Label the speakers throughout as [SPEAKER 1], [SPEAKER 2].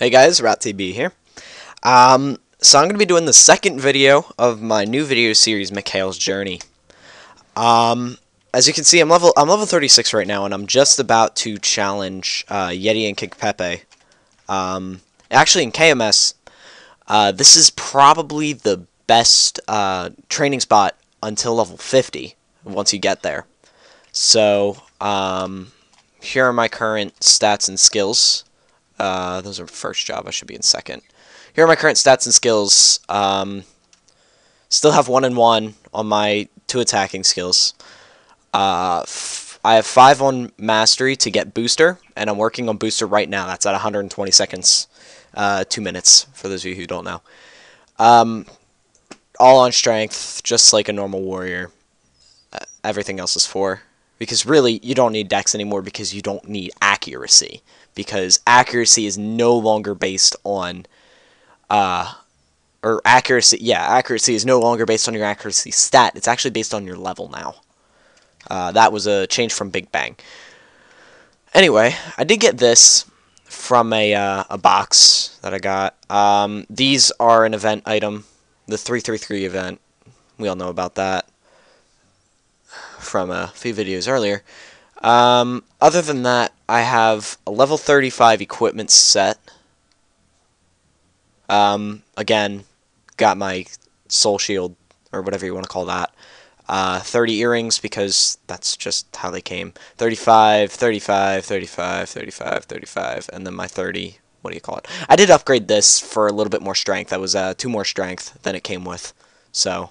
[SPEAKER 1] Hey guys, RatTB here. So I'm going to be doing the second video of my new video series, Mikhail's Journey. As you can see, I'm level 36 right now, and I'm just about to challenge Yeti and Pepe. Actually, in KMS, this is probably the best training spot until level 50, once you get there. So, here are my current stats and skills. Those are first job. I should be in second. Here are my current stats and skills. Still have 1 and 1 on my 2 attacking skills. I have 5 on mastery to get booster, and I'm working on booster right now. That's at 120 seconds, 2 minutes for those of you who don't know. All on strength, just like a normal warrior. Everything else is 4. Because really, you don't need dex anymore because you don't need accuracy. Because accuracy is no longer based on, accuracy is no longer based on your accuracy stat. It's actually based on your level now. That was a change from Big Bang. Anyway, I did get this from a box that I got. These are an event item, the 333 event. We all know about that from a few videos earlier. Other than that, I have a level 35 equipment set. Again, got my soul shield, or whatever you want to call that. 30 earrings, because that's just how they came. 35, 35, 35, 35, 35, and then my 30, what do you call it? I did upgrade this for a little bit more strength. That was 2 more strength than it came with. So,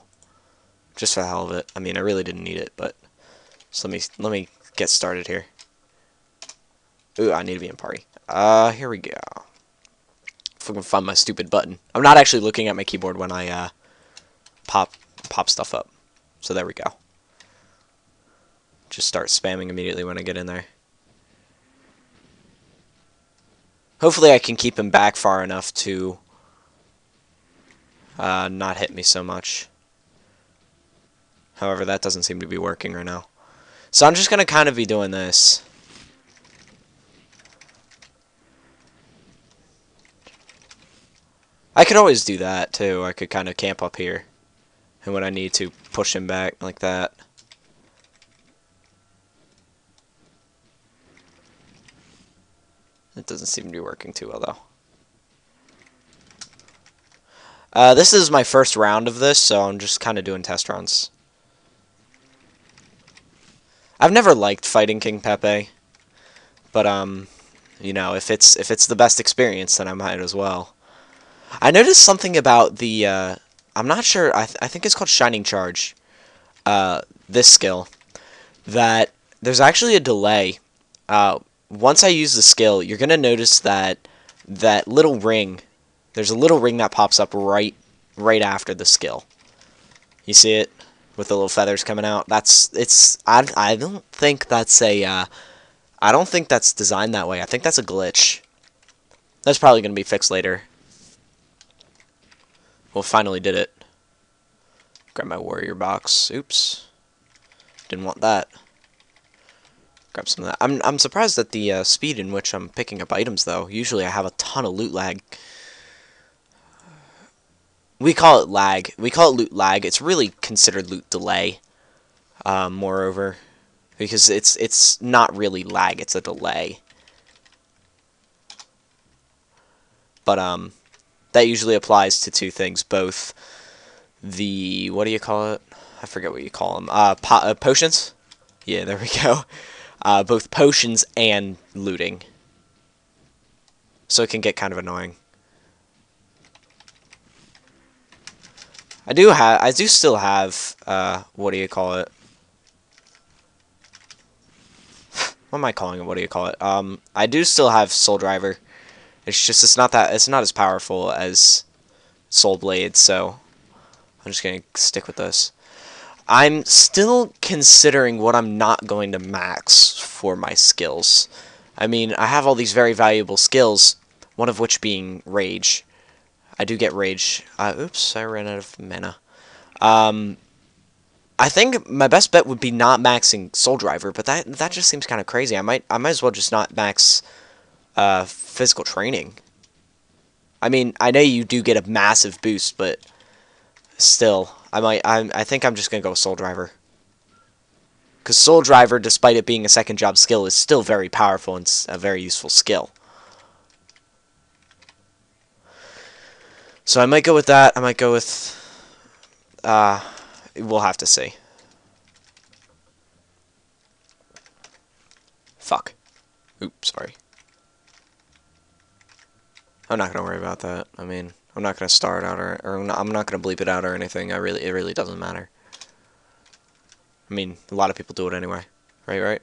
[SPEAKER 1] just for the hell of it. I mean, I really didn't need it, but so let me get started here. Ooh, I need to be in party. Here we go. If I can find my stupid button. I'm not actually looking at my keyboard when I pop stuff up. So there we go. Just start spamming immediately when I get in there. Hopefully I can keep him back far enough to not hit me so much. However, that doesn't seem to be working right now. So I'm just going to kind of be doing this. I could always do that, too. I could kind of camp up here. And when I need to, push him back like that. It doesn't seem to be working too well, though. This is my first round of this, so I'm just kind of doing test runs. I've never liked fighting King Pepe, but you know, if it's the best experience, then I might as well. I noticed something about the I'm not sure. I think it's called Shining Charge. This skill, that there's actually a delay. Once I use the skill, you're gonna notice that little ring. There's a little ring that pops up right after the skill. You see it? With the little feathers coming out. I don't think that's I don't think that's designed that way. I think that's a glitch. That's probably going to be fixed later. Well, finally did it. Grab my warrior box. Oops. Didn't want that. Grab some of that. I'm surprised at the speed in which I'm picking up items, though. Usually I have a ton of loot lag. We call it lag. We call it loot lag. It's really considered loot delay, moreover, because it's not really lag. It's a delay. But that usually applies to 2 things. Both the, what do you call it? I forget what you call them. Potions. Yeah, there we go. Both potions and looting. So it can get kind of annoying. I do still have, what do you call it? What am I calling it? What do you call it? I do still have Soul Driver. It's just, it's not as powerful as Soul Blade, so I'm just gonna stick with this. I'm still considering what I'm not going to max for my skills. I mean, I have all these very valuable skills, one of which being Rage. I do get Rage. Oops, I ran out of mana. I think my best bet would be not maxing Soul Driver, but that just seems kind of crazy. I might as well just not max physical training. I mean, I know you do get a massive boost, but still, I think I'm just gonna go with Soul Driver. Because Soul Driver, despite it being a second job skill, is still very powerful and a very useful skill. So I might go with that. I might go with... we'll have to see. Fuck. Oops, sorry. I'm not gonna worry about that. I mean, I'm not gonna star it out or I'm not gonna bleep it out or anything. It really doesn't matter. I mean, a lot of people do it anyway. Right.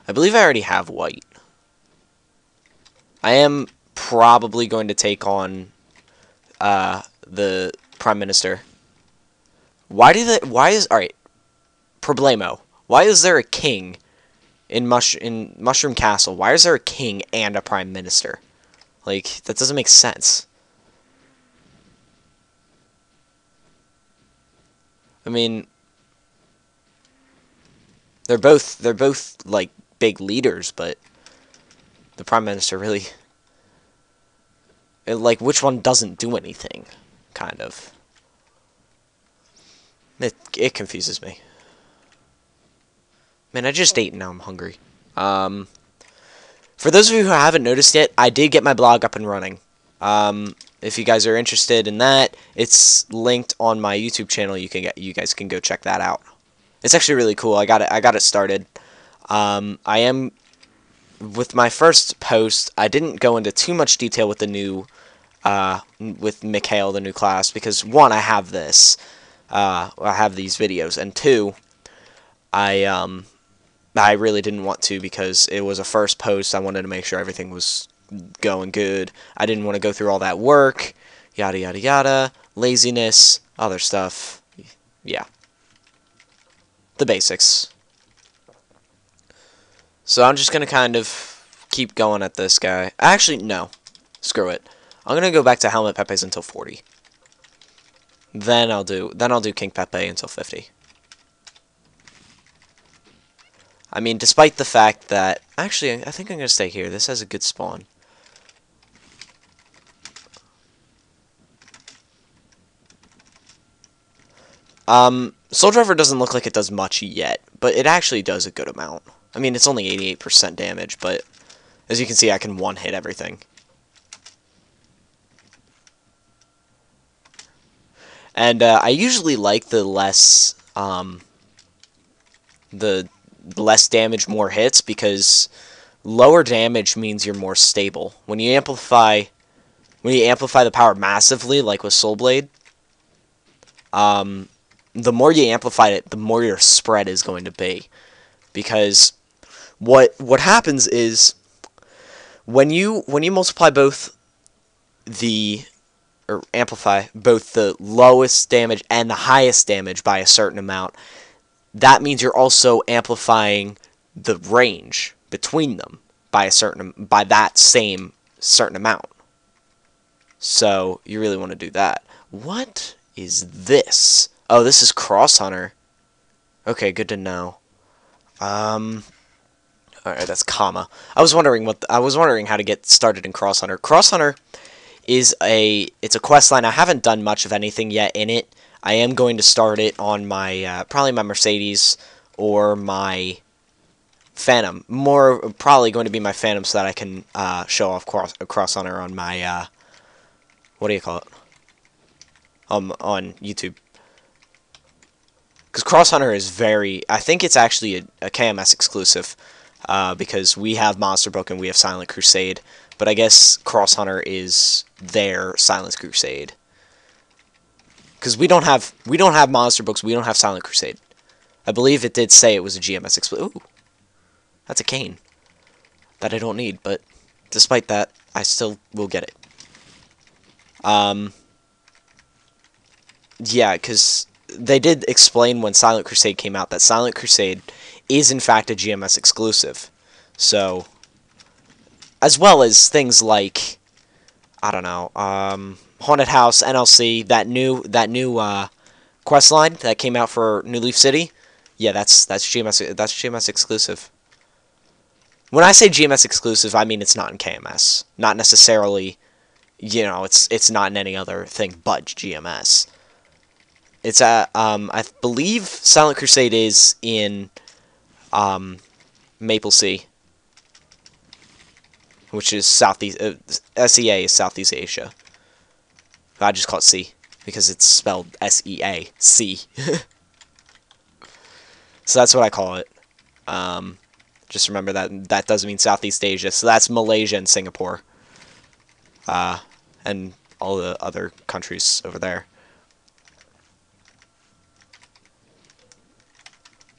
[SPEAKER 1] I believe I already have white. I am probably going to take on the Prime Minister. Alright. Problemo. Why is there a king in Mushroom Castle? Why is there a king and a Prime Minister? Like, that doesn't make sense. I mean, they're both like big leaders, but the Prime Minister really, like, which one doesn't do anything? Kind of. It confuses me. Man, I just ate and now I'm hungry. For those of you who haven't noticed yet, I did get my blog up and running. If you guys are interested in that, it's linked on my YouTube channel. You guys can go check that out. It's actually really cool. I got it started. I am with my first post. I didn't go into too much detail with the new with Mikhail, the new class, because one, I have this. I have these videos, and two, I really didn't want to because it was a first post. I wanted to make sure everything was going good. I didn't want to go through all that work, yada yada yada, laziness, other stuff. Yeah. The basics. So I'm just going to kind of keep going at this guy. Actually, no. Screw it. I'm going to go back to Helmet Pepe's until 40. Then I'll do King Pepe until 50. I mean, despite the fact that... Actually, I think I'm going to stay here. This has a good spawn. Soul Driver doesn't look like it does much yet, but it actually does a good amount. I mean, it's only 88% damage, but as you can see, I can one-hit everything. And I usually like the less damage, more hits, because lower damage means you're more stable. When you amplify the power massively, like with Soul Blade, the more you amplify it, the more your spread is going to be. Because what happens is when you multiply both or amplify both the lowest damage and the highest damage by a certain amount, that means you're also amplifying the range between them by that same certain amount. So you really want to do that. What is this? Oh, this is Cross Hunter. Okay, good to know. Alright, that's comma. I was wondering how to get started in Cross Hunter. Cross Hunter is it's a quest line. I haven't done much of anything yet in it. I am going to start it on my probably my Mercedes or my Phantom. More probably going to be my Phantom, so that I can show off Cross Hunter on my what do you call it? On YouTube. Because Cross Hunter is I think it's actually a KMS exclusive, because we have Monster Book and we have Silent Crusade, but I guess Cross Hunter is their Silent Crusade. Because we don't have Monster Books, we don't have Silent Crusade. I believe it did say it was a GMS exclusive. Ooh, that's a cane that I don't need, but despite that, I still will get it. Yeah, because they did explain when Silent Crusade came out that Silent Crusade is in fact a GMS exclusive. So, as well as things like, I don't know, Haunted House, NLC, that new quest line that came out for New Leaf City. Yeah, that's GMS exclusive. When I say GMS exclusive, I mean it's not in KMS. Not necessarily, you know, it's not in any other thing but GMS. It's I believe Silent Crusade is in Maple Sea, which is Southeast. SEA is Southeast Asia. I just call it C because it's spelled SEA C. So that's what I call it. Just remember that does mean Southeast Asia. So that's Malaysia and Singapore, and all the other countries over there.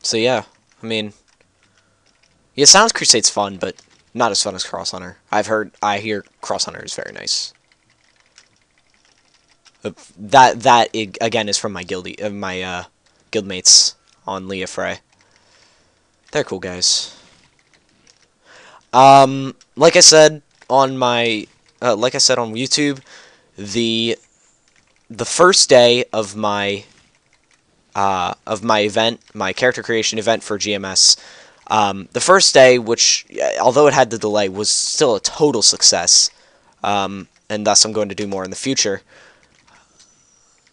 [SPEAKER 1] So yeah, I mean, yeah, Silent Crusade's fun, but not as fun as Cross Hunter. I hear Cross Hunter is very nice. Again is from my guildmates on Leah Frey. They're cool guys. Like I said on my on YouTube, the first day of my event, my character creation event for GMS, the first day, which although it had the delay, was still a total success, and thus I'm going to do more in the future.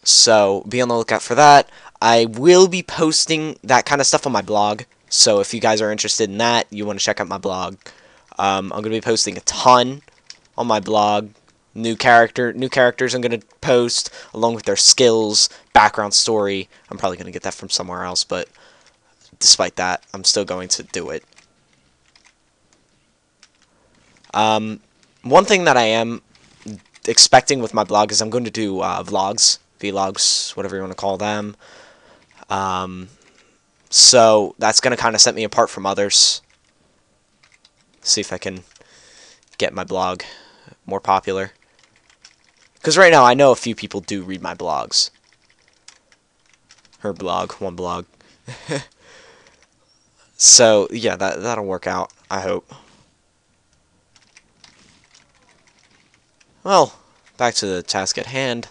[SPEAKER 1] So be on the lookout for that. I will be posting that kind of stuff on my blog. So if you guys are interested in that, you want to check out my blog. I'm going to be posting a ton on my blog. New characters I'm going to post, along with their skills, background story. I'm probably going to get that from somewhere else, but despite that, I'm still going to do it. One thing that I am expecting with my blog is I'm going to do vlogs, whatever you want to call them. So that's going to kind of set me apart from others. See if I can get my blog more popular. Because right now I know a few people do read my blogs. Her blog, one blog. So yeah, that'll work out, I hope. Well, back to the task at hand.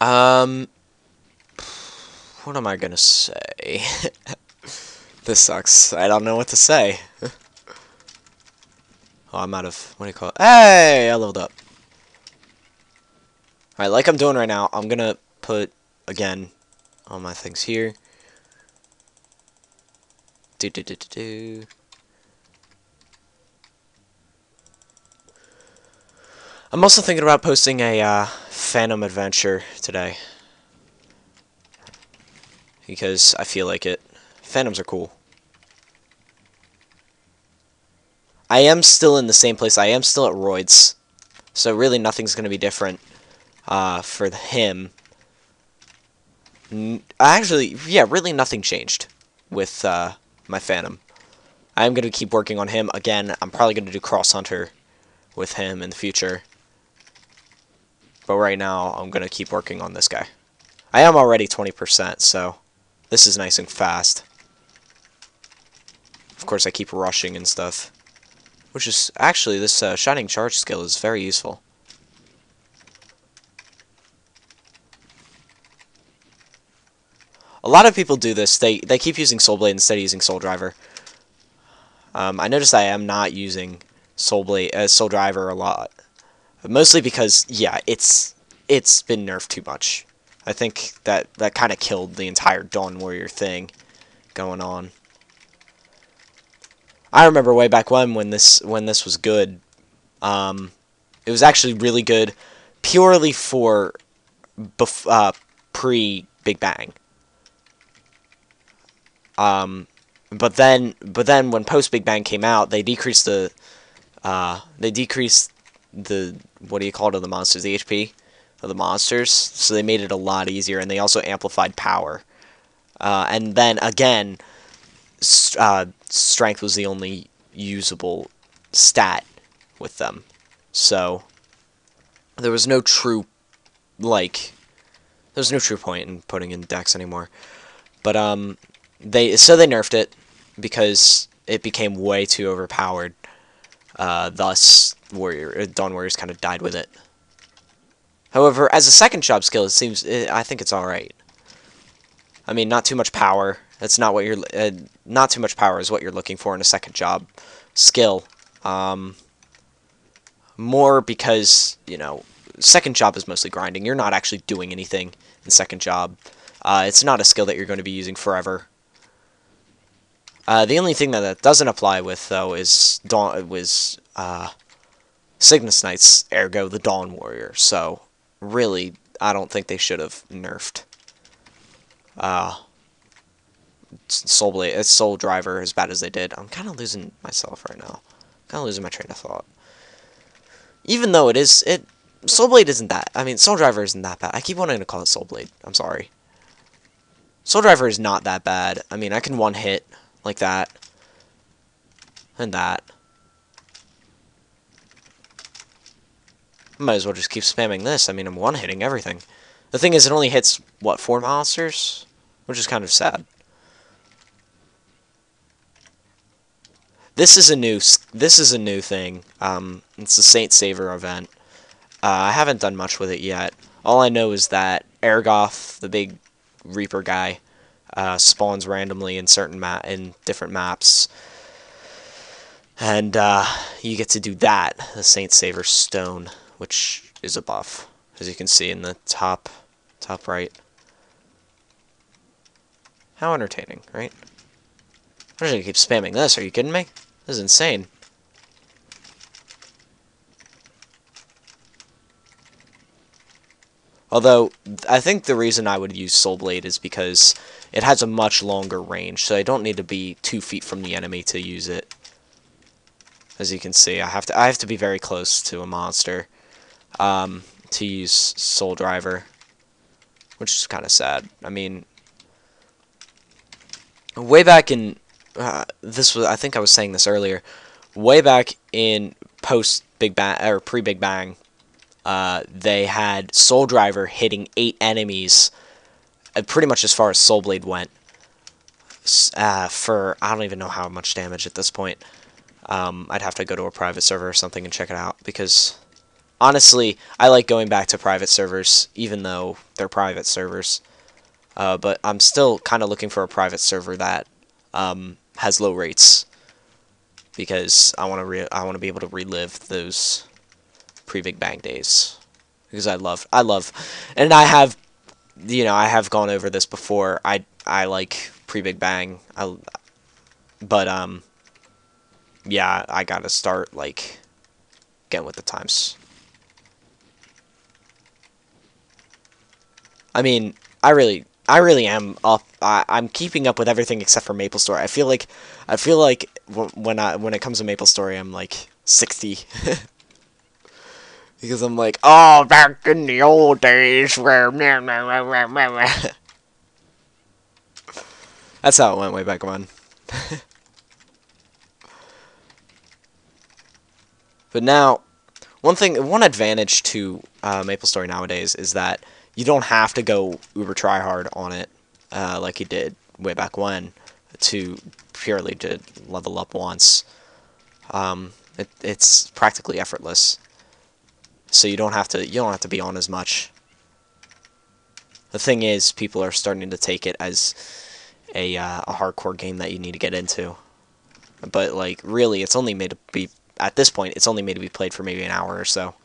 [SPEAKER 1] What am I gonna say? This sucks. I don't know what to say. Oh, I'm out of... What do you call it? Hey! I leveled up. Alright, like I'm doing right now, I'm gonna put, again, all my things here. I'm also thinking about posting a Phantom adventure today. Because I feel like it. Phantoms are cool. I am still in the same place. I am still at Royd's. So really nothing's going to be different for him. Actually, yeah, really nothing changed with my Phantom. I'm going to keep working on him. Again, I'm probably going to do Cross Hunter with him in the future. But right now, I'm going to keep working on this guy. I am already 20%, so this is nice and fast. Of course, I keep rushing and stuff. Which is, actually, this Shining Charge skill is very useful. A lot of people do this. They keep using Soul Blade instead of using Soul Driver. I noticed I am not using Soul Driver a lot. Mostly because, yeah, it's been nerfed too much. I think that kind of killed the entire Dawn Warrior thing going on. I remember way back when this was good. It was actually really good, purely for pre Big Bang. But then when post Big Bang came out, they decreased the what do you call it, of the monsters, the HP of the monsters. So they made it a lot easier, and they also amplified power. And then again, strength was the only usable stat with them. So there was no true point in putting in Dex anymore. But they nerfed it because it became way too overpowered. Thus, Dawn Warriors kind of died with it. However, as a second job skill, I think it's alright. I mean, not too much power, That's not what you're. Not too much power is what you're looking for in a second job. Skill. More because, you know, second job is mostly grinding. You're not actually doing anything in second job. It's not a skill that you're going to be using forever. The only thing that doesn't apply with, though, is Cygnus Knights, ergo the Dawn Warrior. So, really, I don't think they should have nerfed Soul Driver as bad as they did. I'm kind of losing myself right now. Kind of losing my train of thought. Even though Soul Blade isn't that. I mean, Soul Driver isn't that bad. I keep wanting to call it Soul Blade. I'm sorry. Soul Driver is not that bad. I mean, I can one hit like that and that. Might as well just keep spamming this. I mean, I'm one hitting everything. The thing is, it only hits what, 4 monsters, which is kind of sad. This is a new thing. It's the Saint Saver event. I haven't done much with it yet. All I know is that Ergoth, the big Reaper guy, spawns randomly in different maps, and you get to do that. The Saint Saver Stone, which is a buff, as you can see in the top right. How entertaining, right? I'm just gonna keep spamming this. Are you kidding me? This is insane. Although, I think the reason I would use Soul Blade is because it has a much longer range, so I don't need to be 2 feet from the enemy to use it. As you can see, I have to be very close to a monster to use Soul Driver, which is kind of sad. I mean, way back in I think I was saying this earlier. Way back in post Big Bang or pre Big Bang, they had Soul Driver hitting 8 enemies, pretty much as far as Soul Blade went. For I don't even know how much damage at this point. I'd have to go to a private server or something and check it out, because honestly, I like going back to private servers, even though they're private servers. But I'm still kind of looking for a private server that has low rates, because I want to be able to relive those pre-Big Bang days, because I love, and I have gone over this before. I like pre-Big Bang, but yeah, I gotta start like getting with the times. I mean, I really am up. I'm keeping up with everything except for MapleStory. I feel like when it comes to MapleStory, I'm like 60. Because I'm like, oh, back in the old days where that's how it went way back when. But now, one advantage to MapleStory nowadays is that you don't have to go uber tryhard on it, like you did way back when, to purely to level up once. It's practically effortless, so you don't have to be on as much. The thing is, people are starting to take it as a hardcore game that you need to get into, but like really, it's only made to be, at this point, it's only made to be played for maybe an hour or so.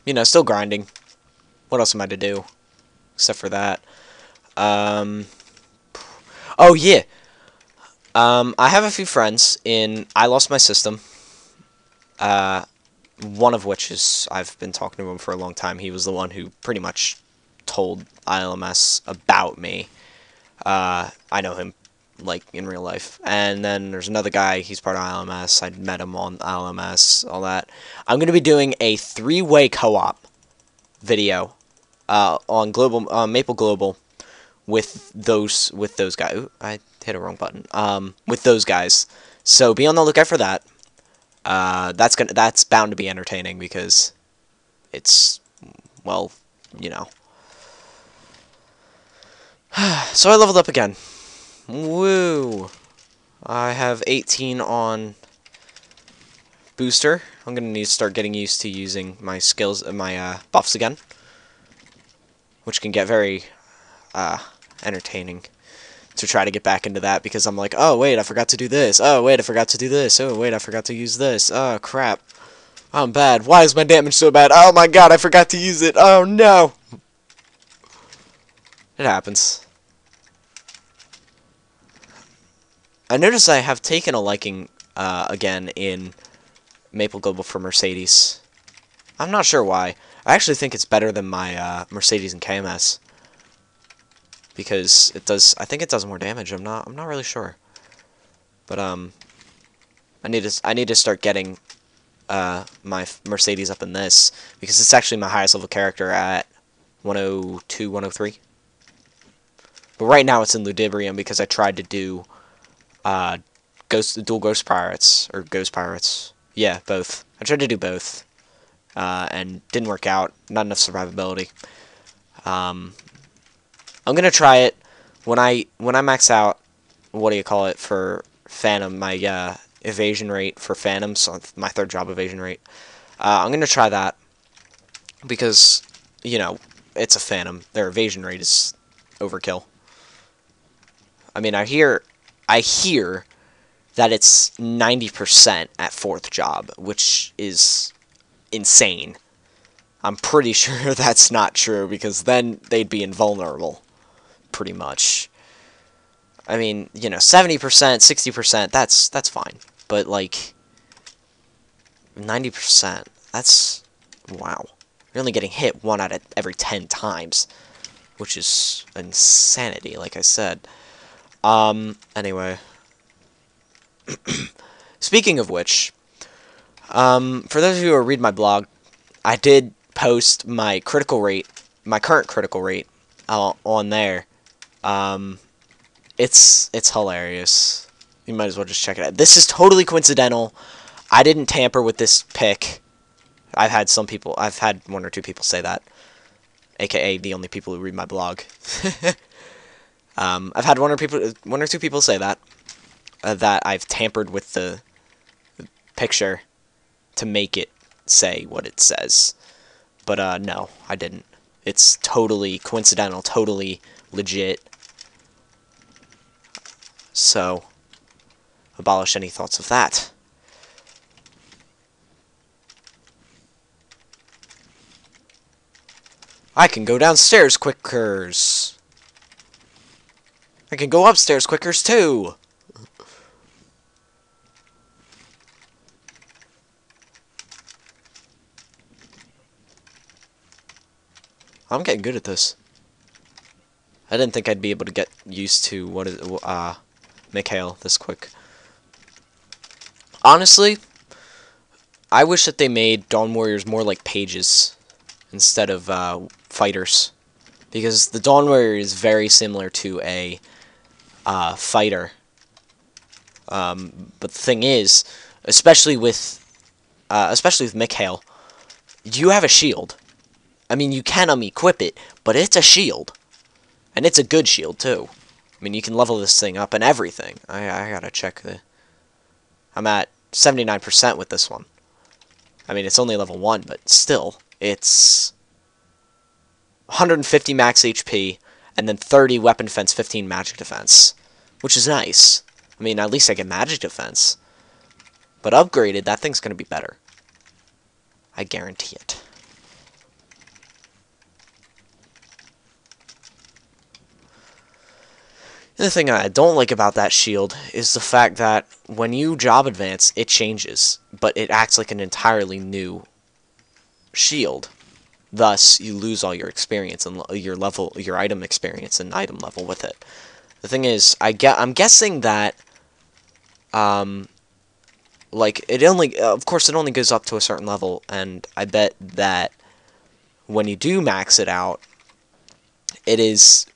[SPEAKER 1] You know, still grinding. What else am I to do? Except for that. Oh, yeah. I have a few friends in I Lost My System. One of which is, I've been talking to him for a long time. He was the one who pretty much told ILMS about me. I know him, like, in real life. And then there's another guy, he's part of ILMS. I met him on ILMS, all that. I'm going to be doing a 3-way co-op video on Maple Global with those guys. Ooh, I hit a wrong button. With those guys. So be on the lookout for that. That's bound to be entertaining, because it's, well, you know. So I leveled up again. Woo! I have 18 on booster. I'm gonna need to start getting used to using my skills, my buffs again, which can get very entertaining to try to get back into that, because I'm like, oh wait, I forgot to do this. Oh wait, I forgot to do this. Oh wait, I forgot to use this. Oh crap. I'm bad. Why is my damage so bad? Oh my god, I forgot to use it. Oh no. It happens. I notice I have taken a liking again in Maple Global for Mercedes. I'm not sure why. I actually think it's better than my Mercedes and KMS, because it does. I think it does more damage. I'm not really sure. But I need to start getting my Mercedes up in this, because it's actually my highest level character at 102, 103. But right now it's in Ludibrium because I tried to do dual Ghost Pirates, or Ghost Pirates. Yeah, both. I tried to do both, and didn't work out. Not enough survivability. I'm gonna try it when I max out. What do you call it for Phantom? My evasion rate for Phantoms, so my third job evasion rate. I'm gonna try that because, you know, it's a Phantom. Their evasion rate is overkill. I mean, I hear that it's 90% at fourth job, which is insane. I'm pretty sure that's not true, because then they'd be invulnerable, pretty much. I mean, you know, 70%, 60%, that's fine. But, like, 90%, that's, wow. You're only getting hit 1 out of every 10 times, which is insanity, like I said. Anyway. Speaking of which, for those of you who read my blog, I did post my critical rate, my current critical rate, on there. It's hilarious. You might as well just check it out. This is totally coincidental. I didn't tamper with this pick. I've had 1 or 2 people say that, aka the only people who read my blog. I've had 1 or 2 people say that I've tampered with the picture to make it say what it says. But no, I didn't. It's totally coincidental, totally legit. So, abolish any thoughts of that. I can go downstairs quickers. I can go upstairs quickers too. I'm getting good at this. I didn't think I'd be able to get used to Mikhail this quick. Honestly, I wish that they made Dawn Warriors more like pages instead of fighters, because the Dawn Warrior is very similar to a fighter. But the thing is, especially with Mikhail, you have a shield. I mean, you can equip it, but it's a shield. And it's a good shield, too. I mean, you can level this thing up and everything. I gotta check I'm at 79% with this one. I mean, it's only level 1, but still, it's 150 max HP, and then 30 weapon defense, 15 magic defense. Which is nice. I mean, at least I get magic defense. But upgraded, that thing's gonna be better. I guarantee it. The thing I don't like about that shield is the fact that when you job advance, it changes, but it acts like an entirely new shield. Thus, you lose all your experience and your item experience and item level with it. The thing is, I'm guessing that, like, of course, it only goes up to a certain level, and I bet that when you do max it out, it is,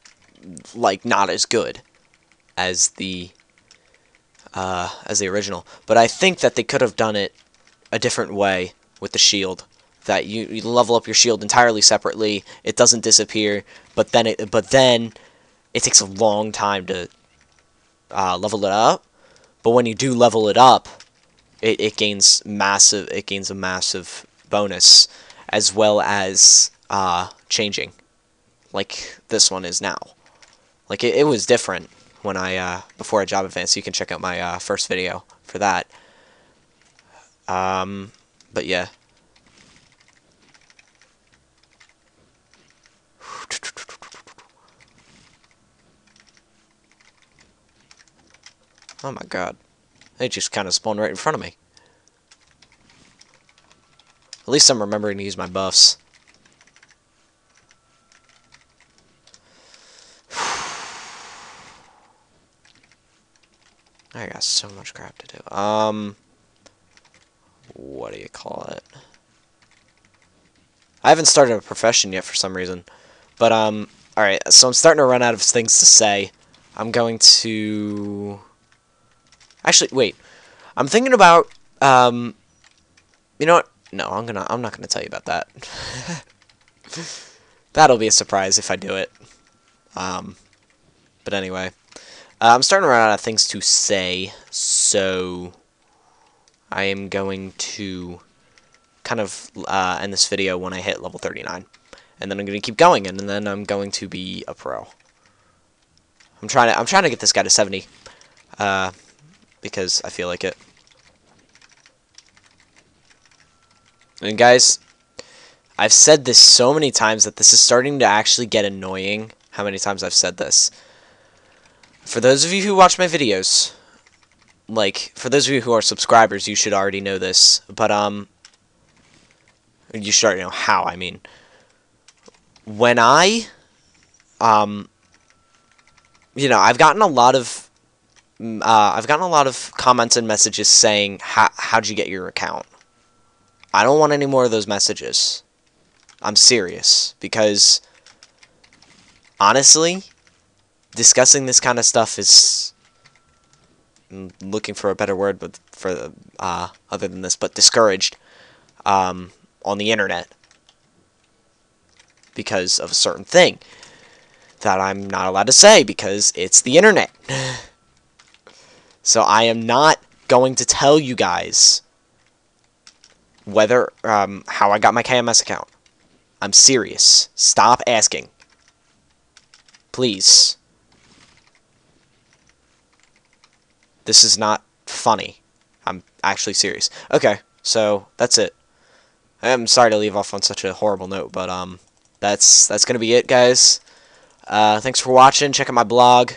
[SPEAKER 1] like, not as good as the original. But I think that they could have done it a different way with the shield. That you level up your shield entirely separately. It doesn't disappear, but then it takes a long time to level it up. But when you do level it up, it gains a massive bonus, as well as changing, like this one is now. Like, it was different when before I job advanced. You can check out my first video for that. But yeah. Oh my god. They just kind of spawned right in front of me. At least I'm remembering to use my buffs. I got so much crap to do. What do you call it? I haven't started a profession yet for some reason. But, alright, so I'm starting to run out of things to say. I'm going to... Actually, wait. I'm thinking about, you know what? No, I'm not gonna tell you about that. That'll be a surprise if I do it. But anyway. I'm starting to run out of things to say, so I am going to kind of end this video when I hit level 39. And then I'm going to keep going, and then I'm going to be a pro. I'm trying to get this guy to 70. Because I feel like it. And guys, I've said this so many times that this is starting to actually get annoying, how many times I've said this. For those of you who watch my videos, like, for those of you who are subscribers, you should already know this, but, you should already know how, I mean. When I, you know, I've gotten a lot of comments and messages saying, how'd you get your account? I don't want any more of those messages. I'm serious, because, honestly, discussing this kind of stuff is, I'm looking for a better word, but for other than this, but discouraged on the internet because of a certain thing that I'm not allowed to say because it's the internet. So I am not going to tell you guys whether how I got my KMS account. I'm serious. Stop asking. Please. This is not funny. I'm actually serious. Okay, so that's it. I'm sorry to leave off on such a horrible note, but that's gonna be it, guys. Thanks for watching. Check out my blog.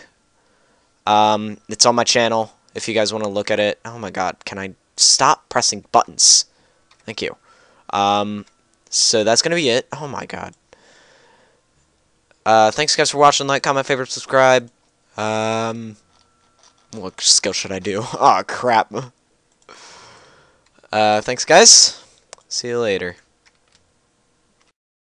[SPEAKER 1] It's on my channel if you guys want to look at it. Oh my god, can I stop pressing buttons? Thank you. So that's gonna be it. Oh my god. Thanks guys for watching. Like, comment, favorite, subscribe. What skill should I do? Oh crap. Thanks guys. See you later.